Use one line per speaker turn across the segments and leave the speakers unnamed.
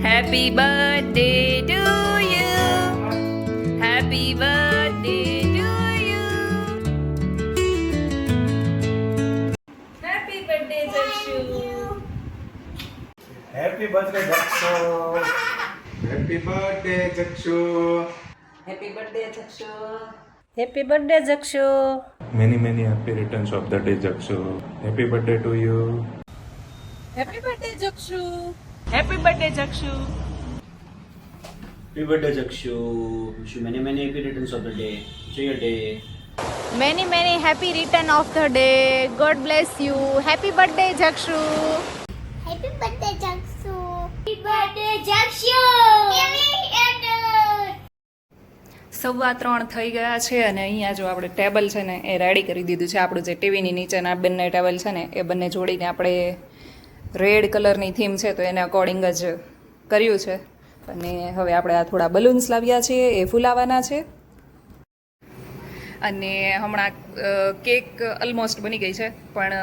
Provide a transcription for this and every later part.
Happy birthday to you. Happy birthday to you. Happy birthday, Jakshu.
Happy birthday, Jakshu.
Happy birthday, Jakshu.
Happy birthday, Jakshu.
Happy birthday Jakshu.
Many happy returns of the day, Jakshu. Happy birthday to you.
Happy birthday, Jakshu. Happy birthday, Jakshu.
Happy birthday, Jakshu. Wish you many happy returns of the day. Enjoy your day.
Many happy return of the day. God bless you. Happy birthday, Jakshu.
Happy birthday, Jakshu. Happy birthday, Jakshu.
સવા 3 થઈ ગયા છે અને અહીંયા જો આપણે table છે ને એ રેડી કરી દીધું છે. આપણું જે ટીવીની નીચેના બંને ટેબલ છે ને એ બંને જોડીને આપણે રેડ કલરની થીમ છે તો એને અકોર્ડિંગ જ કર્યું છે. અને હવે આપણે આ થોડા બલૂન્સ લાવ્યા છીએ, એ ફૂલાવાના છે. અને હમણાં કેક ઓલમોસ્ટ બની ગઈ છે પણ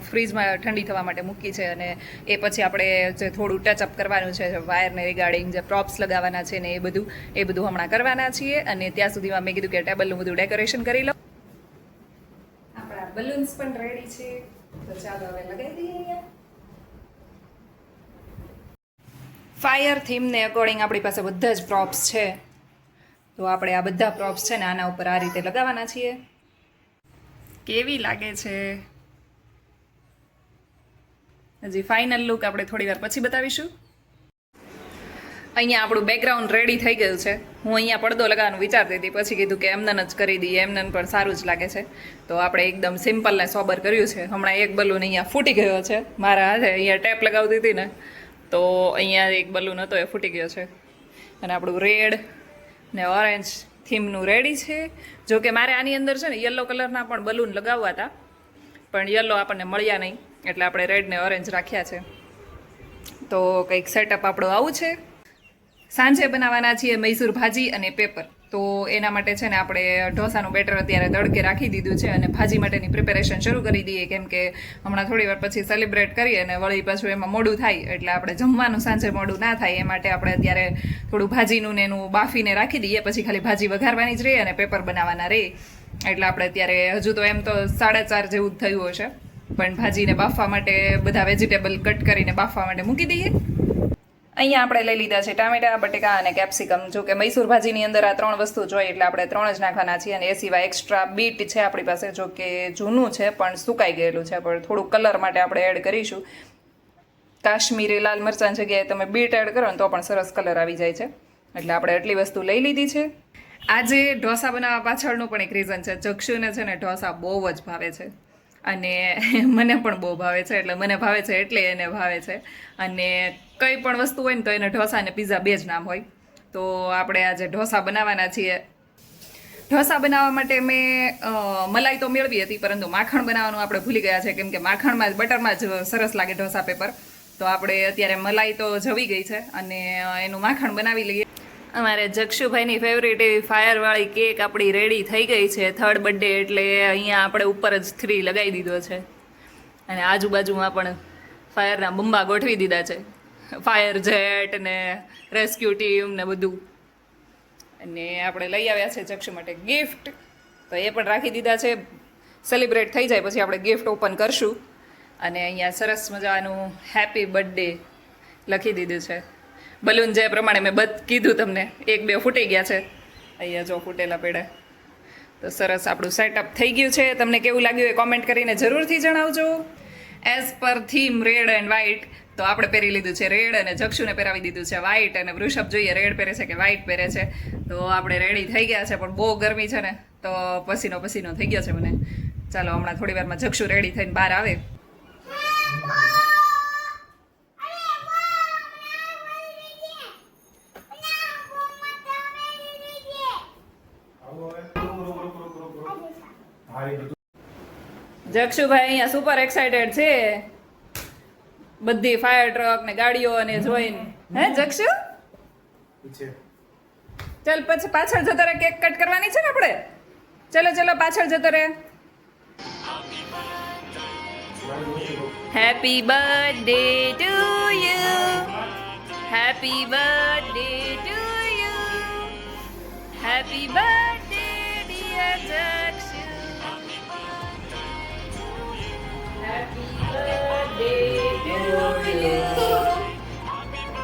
ફ્રીજમાં ઠંડી થવા માટે મૂકી છે. અને એ પછી આપણે જે થોડું ટચઅપ કરવાનું છે, વાયરને રિગાર્ડિંગ જે પ્રોપ્સ લગાવવાના છે ને એ બધું હમણાં કરવાના છીએ. અને ત્યાં સુધીમાં મેં કીધું કે ટેબલનું બધું ડેકોરેશન કરી લો. આપણા બલૂન્સ પણ રેડી છે તો ચાલો હવે લગાવી દઈએ. અહીંયા ફાયર થીમને અકોર્ડિંગ આપણી પાસે બધા જ પ્રોપ્સ છે તો આપણે આ બધા પ્રોપ્સ છે ને આના ઉપર આ રીતે લગાવવાના છીએ. કેવી લાગે છે હજી ફાઇનલ લુક આપણે થોડી વાર પછી બતાવીશું. અહીંયા આપણું બેકગ્રાઉન્ડ રેડી થઈ ગયું છે. હું અહીંયા પડદો લગાવવાનું વિચારતી હતી, પછી કીધું કે એમનન જ કરી દઈએ, એમનન પણ સારું જ લાગે છે. તો આપણે એકદમ સિમ્પલ ને સોબર કર્યું છે. હમણાં એક બલૂન અહીંયા ફૂટી ગયો છે મારા હાથે. અહીંયા ટેપ લગાવતી હતી ને તો અહીંયા એક બલૂન હતો એ ફૂટી ગયો છે. અને આપણું રેડ ને ઓરેન્જ થીમનું રેડી છે. જો કે મારે આની અંદર છે ને યલો કલરના પણ બલૂન લગાવવા હતા પણ યલો આપણને મળ્યા નહીં એટલે આપણે રેડ ને ઓરેન્જ રાખ્યા છે. તો કંઈક સેટઅપ આપણું આવું છે. સાંજે બનાવવાના છીએ મૈસૂર ભાજી અને પેપર. તો એના માટે છે ને આપણે ઢોસાનું બેટર અત્યારે તડકે રાખી દીધું છે અને ભાજી માટેની પ્રિપેરેશન શરૂ કરી દઈએ કેમ કે હમણાં થોડી વાર પછી સેલિબ્રેટ કરીએ અને વળી પાછું એમાં મોડું થાય એટલે આપણે જમવાનું સાંજે મોડું ના થાય એ માટે આપણે અત્યારે થોડું ભાજીનું ને એનું બાફીને રાખી દઈએ. પછી ખાલી ભાજી વઘારવાની જ રહે અને પેપર બનાવવાના રહે. એટલે આપણે અત્યારે હજુ તો એમ તો 4:30 જેવું જ થયું હશે પણ ભાજીને બાફવા માટે બધા વેજીટેબલ કટ કરીને બાફવા માટે મૂકી દઈએ. અહીંયા આપણે લઈ લીધા છે ટામેટા, બટેકા અને કેપ્સિકમ. જો કે મૈસૂર ભાજીની અંદર આ 3 વસ્તુ જોઈએ એટલે આપણે 3 જ નાખવાના છીએ. અને એ સિવાય એક્સ્ટ્રા બીટ છે આપણી પાસે, જો કે જૂનું છે પણ સુકાઈ ગયેલું છે પણ થોડું કલર માટે આપણે એડ કરીશું. કાશ્મીરી લાલ મરચાં જગ્યાએ તમે બીટ એડ કરો ને તો પણ સરસ કલર આવી જાય છે. એટલે આપણે આટલી વસ્તુ લઈ લીધી છે. આજે ઢોસા બનાવવા પાછળનું પણ એક રીઝન છે. જક્ષુને છે ને ઢોસા બહુ જ ભાવે છે અને મને પણ બહુ ભાવે છે. એટલે મને ભાવે છે એટલે એને ભાવે છે. અને કંઈ પણ વસ્તુ હોય ને તો એને ઢોસા અને પીઝા 2 જ નામ હોય. તો આપણે આજે ઢોસા બનાવવાના છીએ. ઢોસા બનાવવા માટે મેં મલાઈ તો મેળવી હતી પરંતુ માખણ બનાવવાનું આપણે ભૂલી ગયા છે કેમ કે માખણમાં જ બટરમાં જ સરસ લાગે ઢોસા પેપર. તો આપણે અત્યારે મલાઈ તો જવી ગઈ છે અને એનું માખણ બનાવી લઈએ. અમારે જક્ષુભાઈની ફેવરેટ એવી ફાયરવાળી કેક આપણી રેડી થઈ ગઈ છે. 3rd બર્થડે એટલે અહીંયા આપણે ઉપર જ 3 લગાવી દીધો છે અને આજુબાજુમાં પણ ફાયરના બંબા ગોઠવી દીધા છે. ફાયર જેટ ને રેસ્ક્યુ ટીમ ને બધું. અને આપણે લઈ આવ્યા છે જક્ષુ માટે ગિફ્ટ તો એ પણ રાખી દીધા છે. સેલિબ્રેટ થઈ જાય પછી આપણે ગિફ્ટ ઓપન કરશું. અને અહીંયા સરસ મજાનું હેપી બર્થડે લખી દીધું છે. બલૂન જે પ્રમાણે મેં કીધું તમને 1-2 ફૂટી ગયા છે. અહીંયા જો ફૂટેલા પડ્યા. તો સરસ આપણું સેટઅપ થઈ ગયું છે. તમને કેવું લાગ્યું એ કોમેન્ટ કરીને જરૂરથી જણાવજો. As per theme red and white તો આપણે પહેરી લીધું છે રેડ અને જક્ષુને પહેરાવી દીધું છે વ્હાઇટ. અને વૃષભ જોઈએ રેડ પહેરે છે કે વ્હાઇટ પહેરે છે. તો આપણે રેડી થઈ ગયા છે પણ બહુ ગરમી છે ને તો પસીનો થઈ ગયો છે મને. ચાલો હમણાં થોડી વારમાં જક્ષુ રેડી થઈને બહાર આવે. જક્ષુભાઈ અહીંયા સુપર એક્સાઇટેડ છે બધી ફાયર ટ્રક ને ગાડીઓ અને જોઈને. હે જક્ષુ ચાલ પછી પાછળ જતો રહે. કેક કટ કરવાની છે ને આપણે. ચલો પાછળ જતો રહે. Happy birthday to you. Happy birthday to you. Happy birthday dear Jakshu. Happy birthday to you.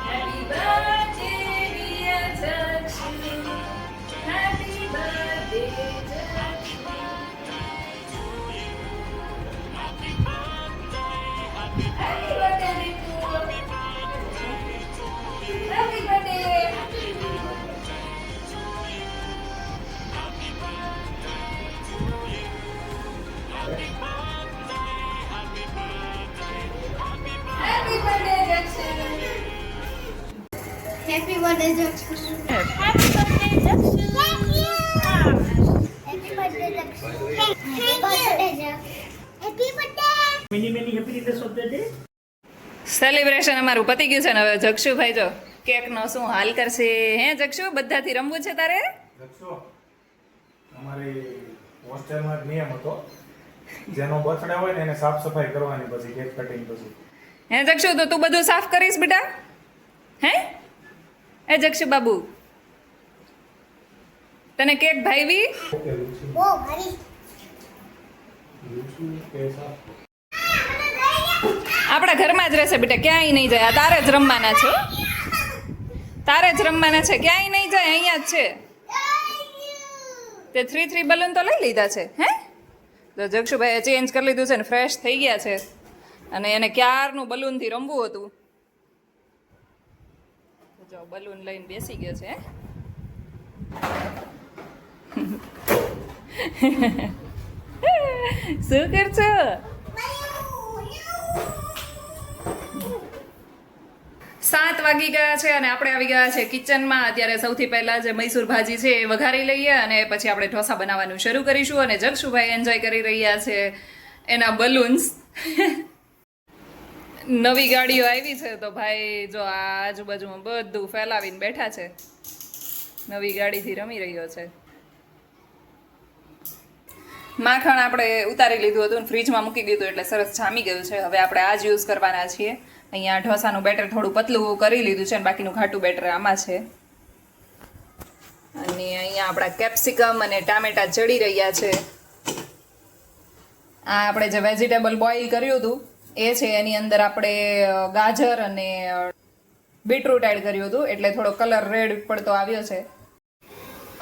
Happy birthday dear Jakshu. Happy birthday Jakshu. Happy birthday, Ritu. Happy birthday. Happy birthday, Jackson.
Happy birthday, Jakshu. Happy birthday, Jakshu. Thank you. Happy birthday, Jakshu. Happy birthday, Jakshu. Happy birthday.
Celebration અમારું પતી ગયું છે ને હવે જક્ષુભાઈ જો કેકનો શું હાલ કરશે હે જક્ષુ બધાથી રમવું છે તારે
લખશો અમારી હોસ્ટેલમાં એક નિયમ હતો જેનો બર્થડે હોય ને એને સાફ સફાઈ કરવાની પછી કેક કટિંગ પછી
હે જક્ષુ તો તું બધું સાફ કરીશ બેટા હે એ જક્ષુ બાબુ તને કેક ભાઈવી
ઓકે લુચી
Oh, buddy.
લુચી કે સાફ
આપણા ઘરમાં જ રહેશે બેટા ક્યાંય નહીં જાય આ તારે જ રમવાના છે તારે જ રમવાના છે ક્યાંય નહીં જાય અહીંયા જ છે તે 3 બલૂન તો લઈ લીધા છે હે તો જક્ષુભાઈએ ચેન્જ કરી લીધું છે ને ફ્રેશ થઈ ગયા છે અને એને ક્યારનું બલૂનથી રમવું હતું જો બલૂન લઈને બેસી ગયો છે શું કરશો સાત વાગી ગયા છે અને આપણે આવી ગયા છે કિચનમાં અત્યારે સૌથી પહેલાં જે મૈસૂર ભાજી છે એ વઘારી લઈએ અને પછી આપણે ઢોસા બનાવવાનું શરૂ કરીશું અને જક્ષુભાઈ એન્જોય કરી રહ્યા છે એના બલૂન્સ નવી ગાડીઓ આવી છે તો ભાઈ જો આ આજુબાજુમાં બધું ફેલાવીને બેઠા છે નવી ગાડીથી રમી રહ્યો છે માખણ આપણે ઉતારી લીધું હતું અને ફ્રીજમાં મૂકી દીધું એટલે સરસ જામી ગયું છે હવે આપણે આ જ યુઝ કરવાના છીએ અહીંયા ઢોસાનું બેટર થોડું પતલું કરી લીધું છે અને બાકીનું ઘાટું બેટર આમાં છે અને અહીંયા આપણા કેપ્સિકમ અને ટામેટા ચડી રહ્યા છે આ આપણે જે વેજીટેબલ બોઇલ કર્યું હતું એ છે એની અંદર આપણે ગાજર અને બીટરૂટ એડ કર્યું હતું એટલે થોડો કલર રેડ પડતો આવ્યો છે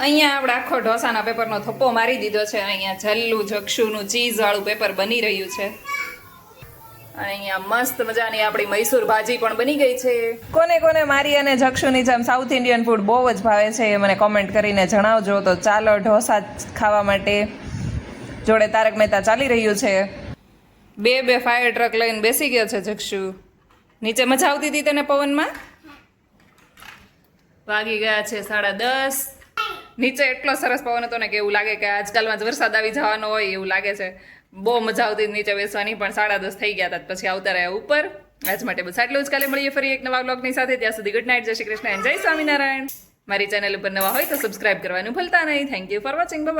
અહીંયા આપણે આખો ઢોસાના પેપરનો થપ્પો મારી દીધો છે અહીંયા જલ્લું જક્ષુનું ચીઝવાળું પેપર બની રહ્યું છે અને અહીંયા મસ્ત મજાની આપણી મૈસૂર ભાજી પણ બની ગઈ છે કોને કોને મારી અને જક્ષુની જેમ સાઉથ ઇન્ડિયન ફૂડ બહુ જ ભાવે છે એ મને કોમેન્ટ કરીને જણાવજો તો ચાલો ઢોસા ખાવા માટે જોડે તારક મહેતા ચાલી રહ્યું છે બે ફાયર ટ્રક લઈને બેસી ગયો છે જક્ષુ નીચે મજા આવતી હતી તને પવનમાં વાગી ગયા છે 10:30 નીચે એટલો સરસ પવન હતો ને કે એવું લાગે કે આજકાલમાં જ વરસાદ આવી જવાનો હોય એવું લાગે છે બહુ મજા આવતી નીચે બેસવાની પણ 10:30 થઈ ગયા હતા પછી આવતા રહ્યા ઉપર આજ માટે બસ આટલું જ કાલે મળીએ ફરી એક નવા વ્લોગની સાથે ત્યાં સુધી ગુડ નાઇટ જય શ્રી કૃષ્ણ એન્ડ જય સ્વામિનારાયણ મારી ચેનલ ઉપર નવા હોય તો સબસ્ક્રાઇબ કરવાનું ભૂલતા નહીં thank you for watching bye